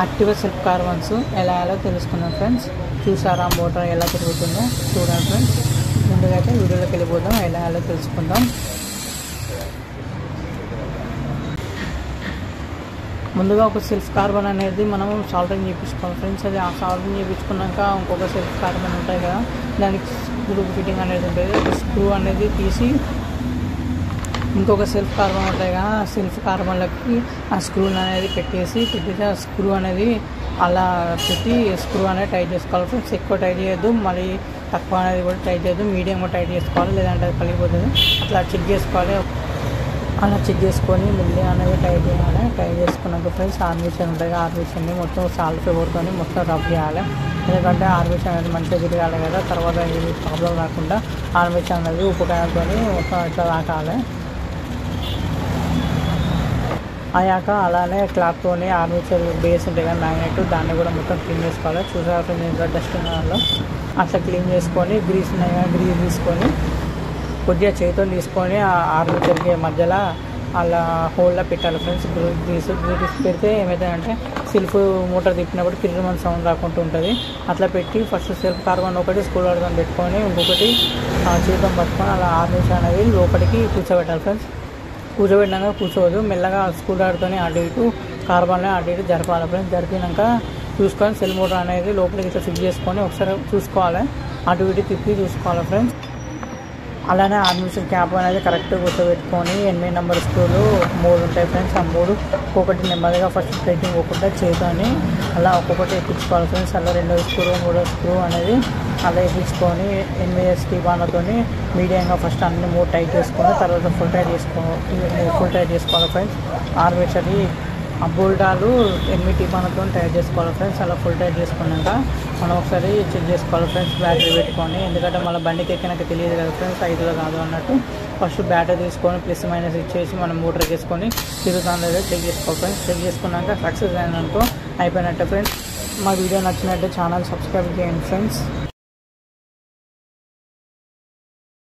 Activa self carbons ఎలా తెలుసుకుందాం friends. చూసారా మోటార్ ఎలా తిరుగుతుందో చూడండి ఫ్రెండ్స్. ముందుగా అయితే వీడియోలోకి వెళ్ళిపోదాం, ఎలా తెలుసుకుందాం. ముందుగా ఒక సెల్ఫ్ కార్బన్ అనేది మనం సాల్డరింగ్ చేయించుకోవాలి ఫ్రెండ్స్. అది ఆ సాల్డరింగ్ చేయించుకున్నాక ఇంకొక సెల్ఫ్ కార్బన్ ఉంటాయి కదా, దానికి స్క్రూ ఫిట్టింగ్ అనేది ఉంటుంది. స్క్రూ అనేది తీసి ఇంకొక సెల్ఫ్ కార్బన్ ఉంటాయి కదా, ఆ సెల్ఫ్ కార్బన్లకి ఆ స్క్రూని అనేది పెట్టేసి ఆ స్క్రూ అనేది అలా పెట్టి స్క్రూ అనేది టైట్ చేసుకోవాలి ఫ్రెండ్స్. ఎక్కువ టైట్ చేయొద్దు, మళ్ళీ తక్కువ అనేది కూడా టైట్ చేయొద్దు, మీడియంగా టైట్ చేసుకోవాలి, లేదంటే అది పలిగిపోతుంది. అట్లా చెక్ చేసుకోవాలి. అలా చెక్ చేసుకొని మెల్లి అనేది టైట్ చేయాలి. టైట్ చేసుకున్నాక ఫ్రెండ్స్ ఆర్మేషన్ ఉంటుంది, ఆర్మేషన్ని మొత్తం సాల్ట్ పేపర్తో మొత్తం రబ్ చేయాలి. ఎందుకంటే ఆర్మేషన్ అనేది మంచిగా తిరగాలి కదా, తర్వాత ఏమి ప్రాబ్లం రాకుండా ఆర్మేషన్ అనేది ఉప్పుకాయలతో మొత్తం ఇట్లా తాకాలి. అయ్యాక అలానే క్లాత్తోని ఆర్మేచర్ బేస్ ఉంటుంది కదా మ్యాగ్నెట్, దాన్ని కూడా మొత్తం క్లీన్ చేసుకోవాలి. చూసాక ఫ్రెండ్స్ డస్టింగ్ దానిలో అట్లా క్లీన్ చేసుకొని గ్రీస్ తీసుకొని కొద్దిగా చేతితో తీసుకొని ఆ ఆర్మేచర్కి మధ్యలో అలా హోల్లో పెట్టాలి ఫ్రెండ్స్. గ్రీస్ పెడితే ఏమవుతుందంటే సెల్ఫ్ మోటార్ తిప్పినప్పుడు కిరిమన్ సౌండ్ రాకుండా ఉంటుంది. అట్లా పెట్టి ఫస్ట్ సెల్ఫ్ కార్బన్ ఒకటి స్క్రూ డ్రైవర్ పెట్టుకొని ఇంకొకటి చేతితో పట్టుకొని అలా ఆర్మేచర్ అనేది లోపలికి కూర్చోబెట్టాలి ఫ్రెండ్స్. కూర్చోబెట్టినాక కూర్చోవద్దు, మెల్లగా స్క్రూ డ్రైవర్తో అటు ఇటు కార్బన్లో అటు ఇటు జరపాలి ఫ్రెండ్స్. జరిపినాక చూసుకొని సెల్ మోటార్ అనేది లోపలికి ఇట్లా ఫిక్స్ చేసుకొని ఒకసారి చూసుకోవాలి, అటు ఇటు తిప్పి చూసుకోవాలి ఫ్రెండ్స్. అలానే ఆర్మేషన్ క్యాప్ అనేది కరెక్ట్గా కూర్చోబెట్టుకొని 8 నెంబర్ స్క్రూలు 3 ఉంటాయి ఫ్రెండ్స్. ఆ 3 ఒక్కొక్కటి నెమ్మదిగా ఫస్ట్ టైటింగ్ ఒక్కొక్కటి చేతోని అలా ఒక్కొక్కటి ఎక్కించుకోవాలి ఫ్రెండ్స్. అలా 2వ స్క్రూ 3వ స్క్రూ అనేది అలా ఎక్కించుకొని 8 స్టీబాన్లతో మీడియంగా ఫస్ట్ అన్ని 3 టైట్ చేసుకొని తర్వాత ఫుల్ టైట్ చేసుకోవాలి ఫ్రెండ్స్. ఆర్మేచర్ని ఆ బోల్డాలు 8 టీబాన్లతో టైట్ చేసుకోవాలి ఫ్రెండ్స్. అలా ఫుల్ టైట్ చేసుకున్నాక మనం ఒకసారి చెక్ చేసుకోవాలి ఫ్రెండ్స్ బ్యాటరీ పెట్టుకొని. ఎందుకంటే మళ్ళీ బండికి ఎక్కినాక తెలియదు కదా ఫ్రెండ్స్, 5లో కాదు అన్నట్టు. ఫస్ట్ బ్యాటరీ తీసుకొని ప్లస్ మైనస్ ఇచ్చేసి మనం మోటార్ చేసుకొని తిరుగుతుందో చెక్ చేసుకోవాలి ఫ్రెండ్స్. చెక్ చేసుకున్నాక సక్సెస్ అయినందుకు అయిపోయినట్టే ఫ్రెండ్స్. మా వీడియో నచ్చినట్టే ఛానల్ సబ్స్క్రైబ్ చేయండి ఫ్రెండ్స్.